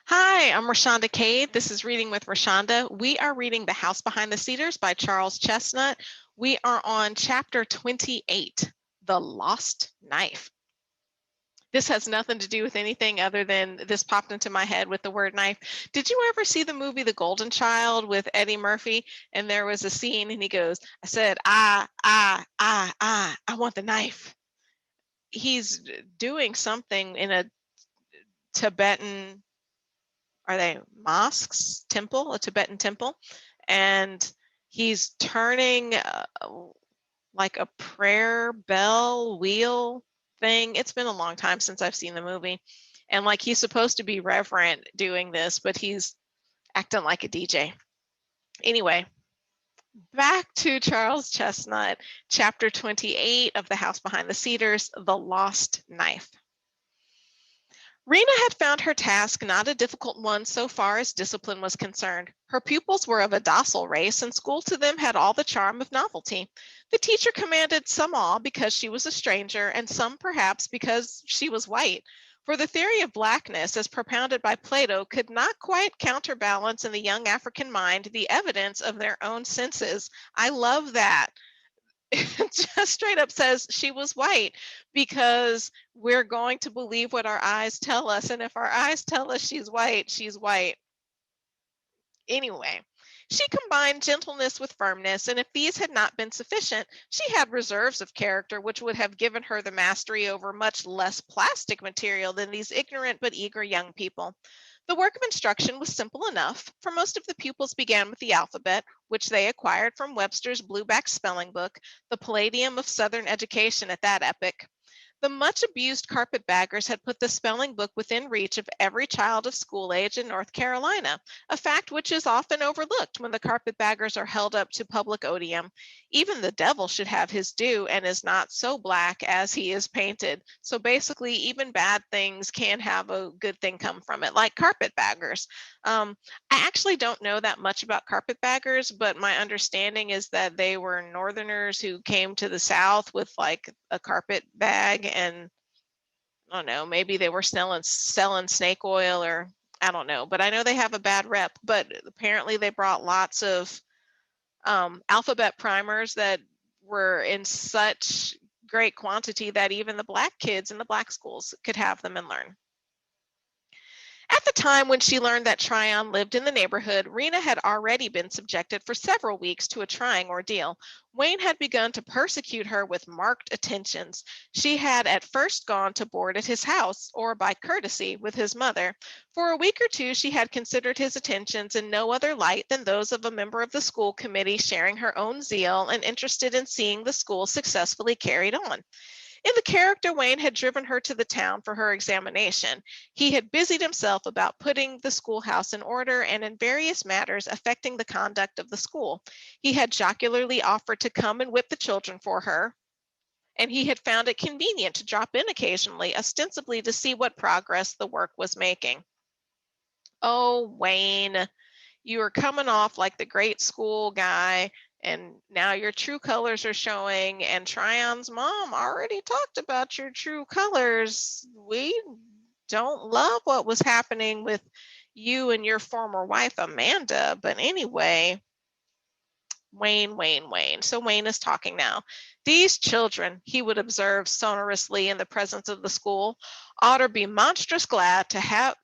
Hi, I'm Rashonda Cade. This is Reading with Rashonda. We are reading The House Behind the Cedars by Charles Chesnutt. We are on chapter 28, The Lost Knife. This has nothing to do with anything other than this popped into my head with the word knife. Did you ever see the movie The Golden Child with Eddie Murphy? And there was a scene and he goes, I said, I want the knife. He's doing something in a Tibetan, are they mosques, temple, a Tibetan temple, and he's turning like a prayer bell wheel thing. It's been a long time since I've seen the movie, and like he's supposed to be reverent doing this, but he's acting like a DJ. Anyway, back to Charles Chesnutt, chapter 28 of The House Behind the Cedars, The Lost Knife. Rena had found her task not a difficult one so far as discipline was concerned. Her pupils were of a docile race, and school to them had all the charm of novelty. The teacher commanded some awe because she was a stranger, and some perhaps because she was white. For the theory of blackness, as propounded by Plato, could not quite counterbalance in the young African mind the evidence of their own senses. I love that. It just straight up says she was white because we're going to believe what our eyes tell us. And if our eyes tell us she's white, she's white. Anyway, she combined gentleness with firmness, and if these had not been sufficient, she had reserves of character which would have given her the mastery over much less plastic material than these ignorant but eager young people. The work of instruction was simple enough, for most of the pupils began with the alphabet, which they acquired from Webster's blueback spelling book, the palladium of Southern education at that epoch. The much abused carpetbaggers had put the spelling book within reach of every child of school age in North Carolina, a fact which is often overlooked when the carpetbaggers are held up to public odium. Even the devil should have his due and is not so black as he is painted. So basically, even bad things can have a good thing come from it, like carpetbaggers. I actually don't know that much about carpetbaggers, but my understanding is that they were Northerners who came to the South with like a carpet bag, and I don't know, maybe they were selling snake oil, or I don't know, but I know they have a bad rep. But apparently they brought lots of alphabet primers that were in such great quantity that even the black kids in the black schools could have them and learn. At the time when she learned that Tryon lived in the neighborhood, Rena had already been subjected for several weeks to a trying ordeal. Wayne had begun to persecute her with marked attentions. She had at first gone to board at his house, or by courtesy, with his mother. For a week or two, she had considered his attentions in no other light than those of a member of the school committee sharing her own zeal and interested in seeing the school successfully carried on. In the character Wayne had driven her to the town for her examination, he had busied himself about putting the schoolhouse in order and in various matters affecting the conduct of the school. He had jocularly offered to come and whip the children for her, and he had found it convenient to drop in occasionally, ostensibly to see what progress the work was making. Oh, Wayne, you are coming off like the great school guy, and now your true colors are showing, and Tryon's mom already talked about your true colors. We don't love what was happening with you and your former wife Amanda, but anyway, Wayne. So Wayne is talking now. These children, he would observe sonorously in the presence of the school, ought to be monstrous glad to have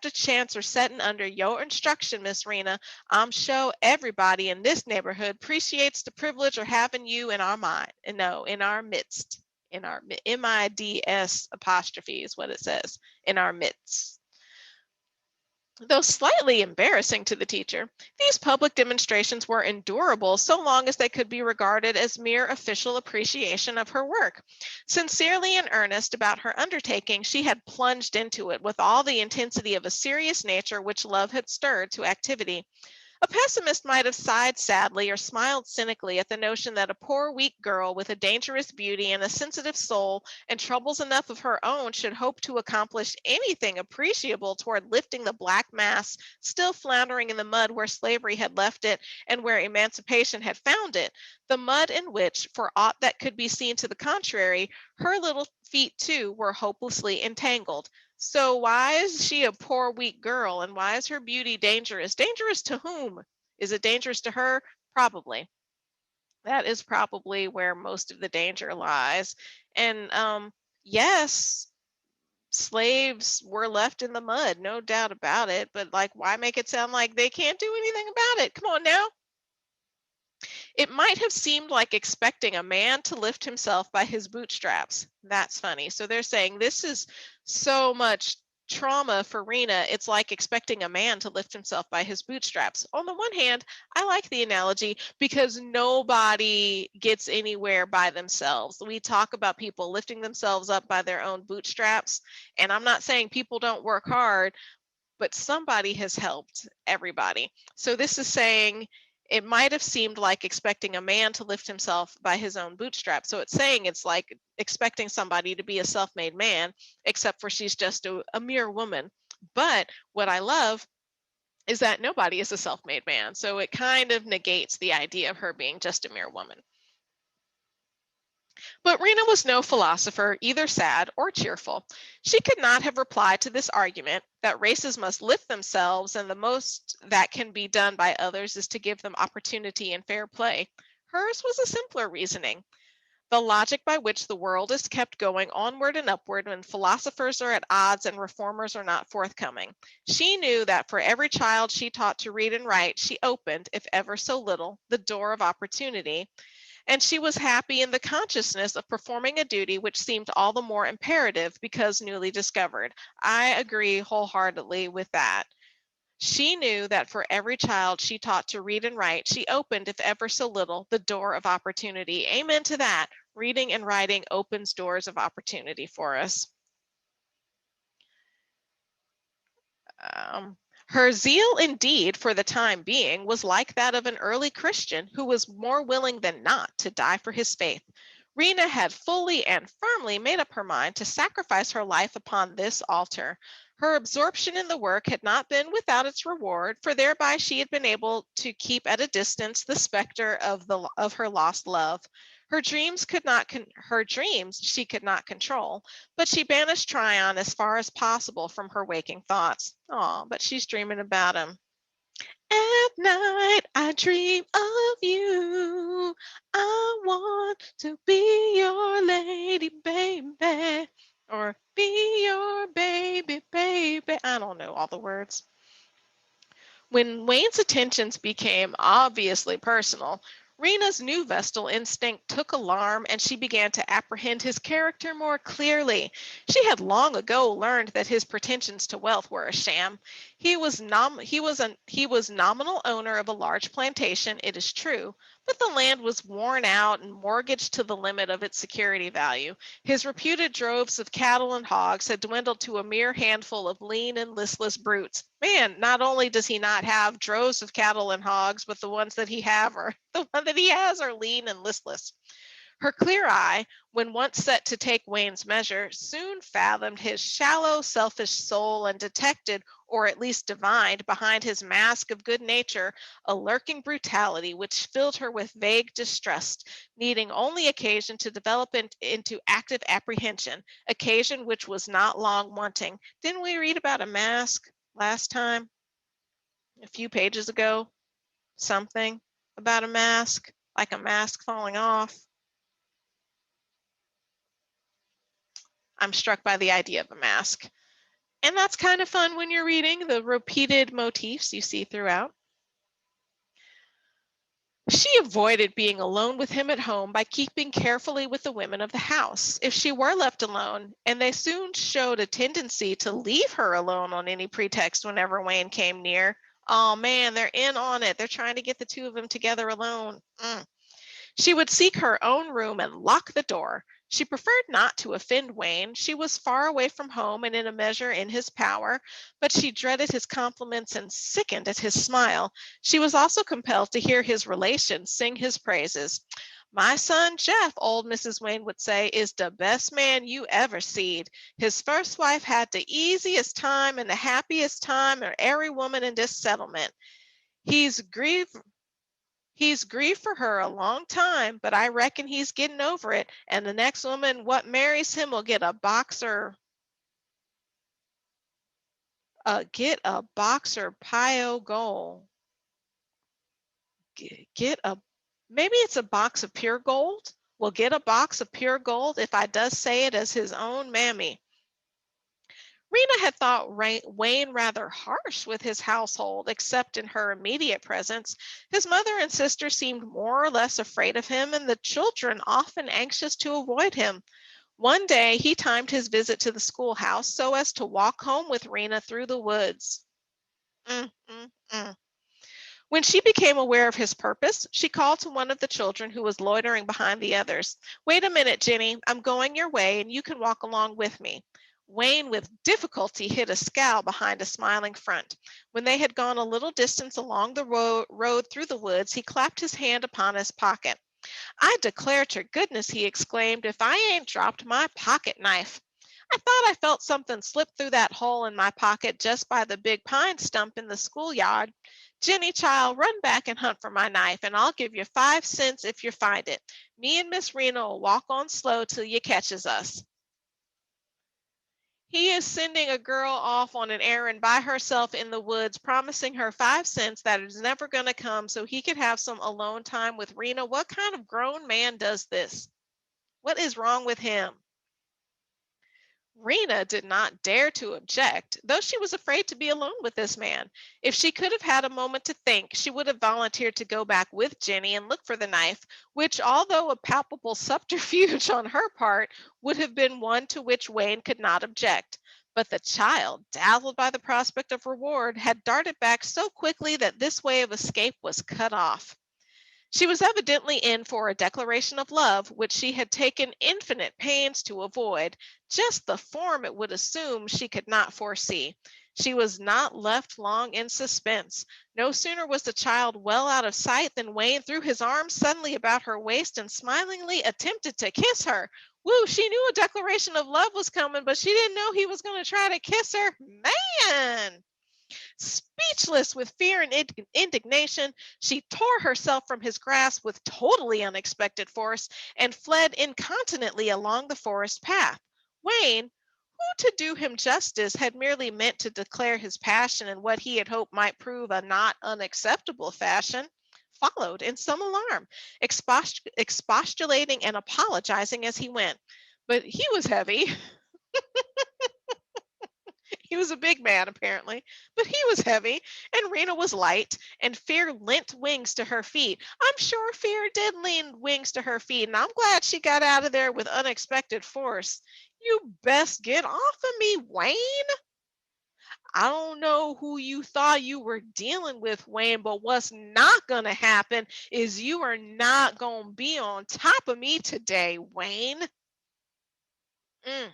the chance of setting under your instruction, Miss Rena. I'm sure everybody in this neighborhood appreciates the privilege of having you in our mind. No, in our midst. In our MIDS apostrophe is what it says. In our midst. Though slightly embarrassing to the teacher, these public demonstrations were endurable so long as they could be regarded as mere official appreciation of her work. Sincerely in earnest about her undertaking, she had plunged into it with all the intensity of a serious nature which love had stirred to activity. A pessimist might have sighed sadly or smiled cynically at the notion that a poor weak girl with a dangerous beauty and a sensitive soul and troubles enough of her own should hope to accomplish anything appreciable toward lifting the black mass still floundering in the mud where slavery had left it and where emancipation had found it, the mud in which, for aught that could be seen to the contrary, Her little feet, too, were hopelessly entangled. So why is she a poor, weak girl, and why is her beauty dangerous? Dangerous to whom? Is it dangerous to her? Probably. That is probably where most of the danger lies. And yes, slaves were left in the mud, no doubt about it. But like, why make it sound like they can't do anything about it? Come on now. It might have seemed like expecting a man to lift himself by his bootstraps. That's funny. So they're saying this is so much trauma for Rena. It's like expecting a man to lift himself by his bootstraps. On the one hand, I like the analogy because nobody gets anywhere by themselves. We talk about people lifting themselves up by their own bootstraps. And I'm not saying people don't work hard, but somebody has helped everybody. So this is saying it might have seemed like expecting a man to lift himself by his own bootstraps. So it's saying it's like expecting somebody to be a self-made man, except for she's just a mere woman. But what I love is that nobody is a self-made man. So it kind of negates the idea of her being just a mere woman. But Rena was no philosopher, either sad or cheerful. She could not have replied to this argument that races must lift themselves and the most that can be done by others is to give them opportunity and fair play. Hers was a simpler reasoning, the logic by which the world is kept going onward and upward when philosophers are at odds and reformers are not forthcoming. She knew that for every child she taught to read and write, she opened, if ever so little, the door of opportunity, and she was happy in the consciousness of performing a duty which seemed all the more imperative because newly discovered. I agree wholeheartedly with that. She knew that for every child she taught to read and write, she opened, if ever so little, the door of opportunity. Amen to that. Reading and writing opens doors of opportunity for us. Her zeal, indeed, for the time being, was like that of an early Christian who was more willing than not to die for his faith. Rena had fully and firmly made up her mind to sacrifice her life upon this altar. Her absorption in the work had not been without its reward, for thereby she had been able to keep at a distance the specter of her lost love. Her dreams she could not control, but she banished Tryon as far as possible from her waking thoughts. Oh, but she's dreaming about him. At night I dream of you. I want to be your lady, baby. Or be your baby, baby. I don't know all the words. When Wayne's attentions became obviously personal, Rena's new Vestal instinct took alarm and she began to apprehend his character more clearly. She had long ago learned that his pretensions to wealth were a sham. He was nominal owner of a large plantation, it is true, but the land was worn out and mortgaged to the limit of its security value. His reputed droves of cattle and hogs had dwindled to a mere handful of lean and listless brutes. Man, not only does he not have droves of cattle and hogs, but the ones that he has are lean and listless. Her clear eye, when once set to take Wayne's measure, soon fathomed his shallow, selfish soul and detected, or at least divined, behind his mask of good nature, a lurking brutality which filled her with vague distrust, needing only occasion to develop into active apprehension, occasion which was not long wanting. Didn't we read about a mask last time, a few pages ago? Something about a mask, like a mask falling off. I'm struck by the idea of a mask. And that's kind of fun when you're reading the repeated motifs you see throughout. She avoided being alone with him at home by keeping carefully with the women of the house. If she were left alone, and they soon showed a tendency to leave her alone on any pretext whenever Wayne came near. Oh man, they're in on it. They're trying to get the two of them together alone. She would seek her own room and lock the door. She preferred not to offend Wayne. She was far away from home and in a measure in his power, but she dreaded his compliments and sickened at his smile. She was also compelled to hear his relations sing his praises. My son Jeff, old Mrs. Wayne would say, is the best man you ever seed. His first wife had the easiest time and the happiest time of every woman in this settlement. He's grieved He's grieved for her a long time, but I reckon he's getting over it. And the next woman what marries him will get a boxer pio gold. Get a maybe it's a box of pure gold. Will get a box of pure gold if I does say it as his own mammy. Rena had thought Wayne rather harsh with his household, except in her immediate presence. His mother and sister seemed more or less afraid of him, and the children often anxious to avoid him. One day he timed his visit to the schoolhouse so as to walk home with Rena through the woods. Mm, mm, mm. When she became aware of his purpose, she called to one of the children who was loitering behind the others. Wait a minute, Jenny. I'm going your way and you can walk along with me. Wayne with difficulty hid a scowl behind a smiling front. When they had gone a little distance along the road through the woods, he clapped his hand upon his pocket. I declare to goodness, he exclaimed, if I ain't dropped my pocket knife. I thought I felt something slip through that hole in my pocket just by the big pine stump in the schoolyard. Jenny, child, run back and hunt for my knife, and I'll give you 5 cents if you find it. Me and Miss Rena will walk on slow till you catches us. He is sending a girl off on an errand by herself in the woods, promising her 5 cents that is never going to come so he could have some alone time with Rena. What kind of grown man does this? What is wrong with him? Rena did not dare to object, though she was afraid to be alone with this man. If she could have had a moment to think, she would have volunteered to go back with Jenny and look for the knife, which, although a palpable subterfuge on her part, would have been one to which Wayne could not object. But the child, dazzled by the prospect of reward, had darted back so quickly that this way of escape was cut off. She was evidently in for a declaration of love, which she had taken infinite pains to avoid. Just the form it would assume she could not foresee. She was not left long in suspense. No sooner was the child well out of sight than Wayne threw his arms suddenly about her waist and smilingly attempted to kiss her. Woo, she knew a declaration of love was coming, but she didn't know he was going to try to kiss her. Man! Speechless with fear and indignation, she tore herself from his grasp with totally unexpected force and fled incontinently along the forest path. Wayne, who, to do him justice, had merely meant to declare his passion in what he had hoped might prove a not unacceptable fashion, followed in some alarm, expostulating and apologizing as he went. But he was heavy. He was a big man, apparently, but he was heavy, and Rena was light, and fear lent wings to her feet. I'm sure fear did lend wings to her feet, and I'm glad she got out of there with unexpected force. You best get off of me, Wayne. I don't know who you thought you were dealing with, Wayne, but what's not going to happen is you are not going to be on top of me today, Wayne. Mm.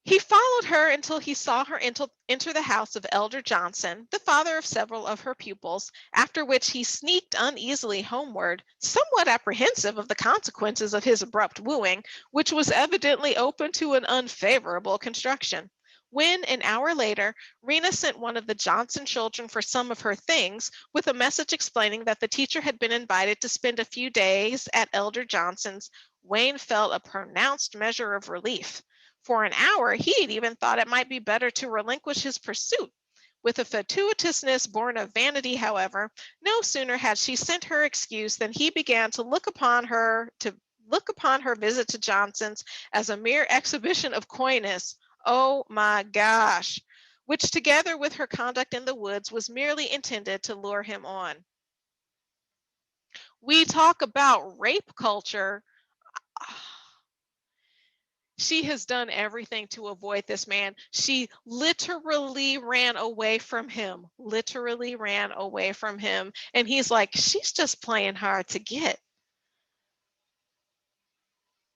He followed her until he saw her enter the house of Elder Johnson, the father of several of her pupils, after which he sneaked uneasily homeward, somewhat apprehensive of the consequences of his abrupt wooing, which was evidently open to an unfavorable construction. When, an hour later, Rena sent one of the Johnson children for some of her things, with a message explaining that the teacher had been invited to spend a few days at Elder Johnson's, Wayne felt a pronounced measure of relief. For an hour, he had even thought it might be better to relinquish his pursuit. With a fatuousness born of vanity, however, no sooner had she sent her excuse than he began to look upon her visit to Johnson's as a mere exhibition of coyness. Oh my gosh! Which, together with her conduct in the woods, was merely intended to lure him on. We talk about rape culture. She has done everything to avoid this man. She literally ran away from him, literally ran away from him. And he's like, she's just playing hard to get.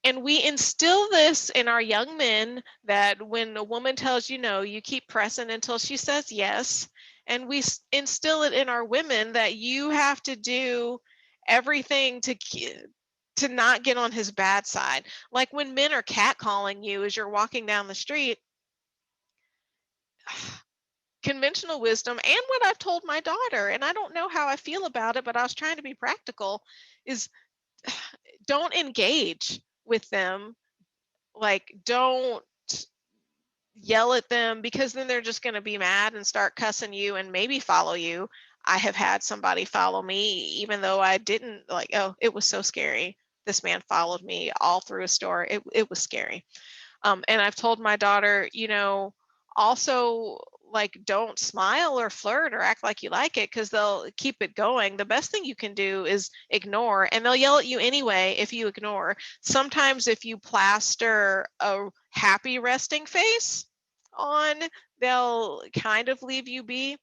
And we instill this in our young men that when a woman tells you no, you keep pressing until she says yes. And we instill it in our women that you have to do everything to not get on his bad side. Like when men are catcalling you as you're walking down the street, conventional wisdom and what I've told my daughter, and I don't know how I feel about it, but I was trying to be practical, is don't engage with them. Like, don't yell at them, because then they're just going to be mad and start cussing you and maybe follow you. I have had somebody follow me even though I didn't, like, oh, it was so scary. This man followed me all through a store. It was scary. And I've told my daughter, also, like, don't smile or flirt or act like you like it, because they'll keep it going. The best thing you can do is ignore, and they'll yell at you anyway if you ignore. Sometimes if you plaster a happy resting face on, they'll kind of leave you be.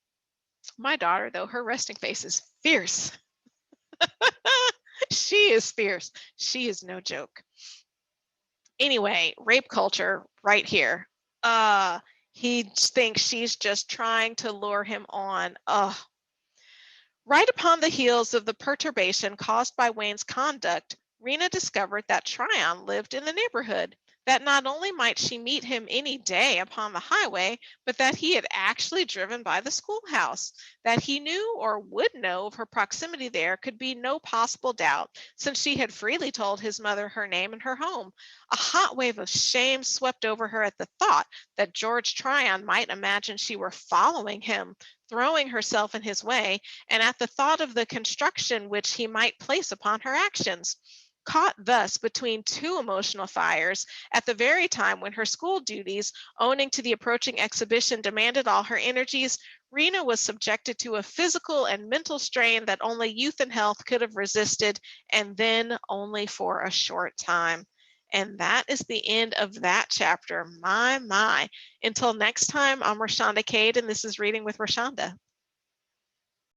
My daughter, though, her resting face is fierce. She is fierce. She is no joke. Anyway, rape culture right here. Uh, he thinks she's just trying to lure him on. Right upon the heels of the perturbation caused by Wayne's conduct, Rena discovered that Tryon lived in the neighborhood, that not only might she meet him any day upon the highway, but that he had actually driven by the schoolhouse. That he knew or would know of her proximity there could be no possible doubt, since she had freely told his mother her name and her home. A hot wave of shame swept over her at the thought that George Tryon might imagine she were following him, throwing herself in his way, and at the thought of the construction which he might place upon her actions. Caught thus between two emotional fires, at the very time when her school duties, owing to the approaching exhibition, demanded all her energies, Rena was subjected to a physical and mental strain that only youth and health could have resisted, and then only for a short time. And that is the end of that chapter. My. Until next time, I'm Rashonda Cade, and this is Reading with Rashonda.